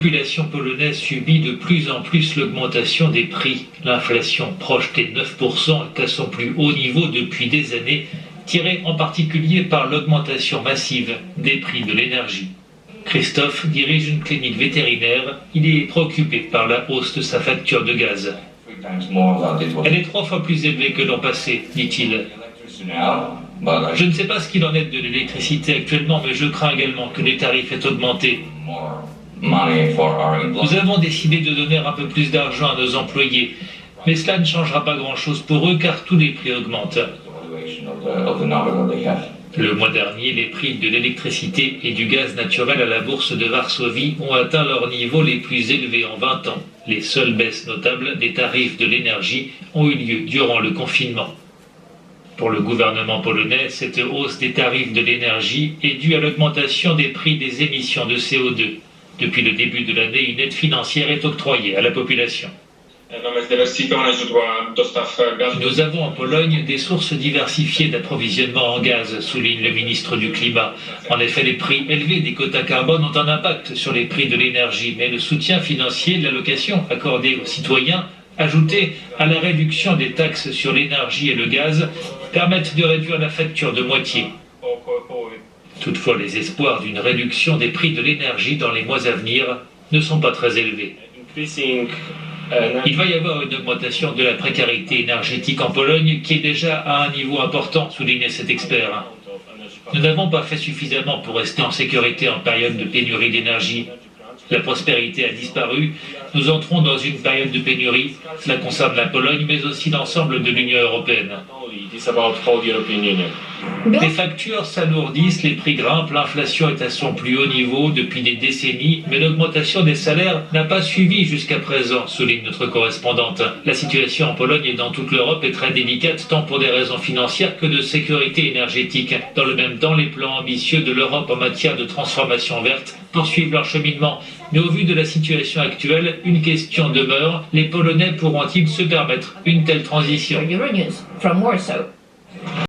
La population polonaise subit de plus en plus l'augmentation des prix. L'inflation, projetée de 9%, est à son plus haut niveau depuis des années, tirée en particulier par l'augmentation massive des prix de l'énergie. Christophe dirige une clinique vétérinaire. Il est préoccupé par la hausse de sa facture de gaz. Elle est 3 fois plus élevée que l'an passé, dit-il. Je ne sais pas ce qu'il en est de l'électricité actuellement, mais je crains également que les tarifs aient augmenté. Nous avons décidé de donner un peu plus d'argent à nos employés, mais cela ne changera pas grand-chose pour eux car tous les prix augmentent. Le mois dernier, les prix de l'électricité et du gaz naturel à la bourse de Varsovie ont atteint leurs niveaux les plus élevés en 20 ans. Les seules baisses notables des tarifs de l'énergie ont eu lieu durant le confinement. Pour le gouvernement polonais, cette hausse des tarifs de l'énergie est due à l'augmentation des prix des émissions de CO2. Depuis le début de l'année, une aide financière est octroyée à la population. Nous avons en Pologne des sources diversifiées d'approvisionnement en gaz, souligne le ministre du Climat. En effet, les prix élevés des quotas carbone ont un impact sur les prix de l'énergie, mais le soutien financier de l'allocation accordée aux citoyens, ajouté à la réduction des taxes sur l'énergie et le gaz, permettent de réduire la facture de moitié. Toutefois, les espoirs d'une réduction des prix de l'énergie dans les mois à venir ne sont pas très élevés. Il va y avoir une augmentation de la précarité énergétique en Pologne qui est déjà à un niveau important, souligne cet expert. Nous n'avons pas fait suffisamment pour rester en sécurité en période de pénurie d'énergie. La prospérité a disparu. Nous entrons dans une période de pénurie. Cela concerne la Pologne, mais aussi l'ensemble de l'Union européenne. Les factures s'alourdissent, les prix grimpent, l'inflation est à son plus haut niveau depuis des décennies, mais l'augmentation des salaires n'a pas suivi jusqu'à présent, souligne notre correspondante. La situation en Pologne et dans toute l'Europe est très délicate, tant pour des raisons financières que de sécurité énergétique. Dans le même temps, les plans ambitieux de l'Europe en matière de transformation verte poursuivent leur cheminement. Mais au vu de la situation actuelle, une question demeure, les Polonais pourront-ils se permettre une telle transition ?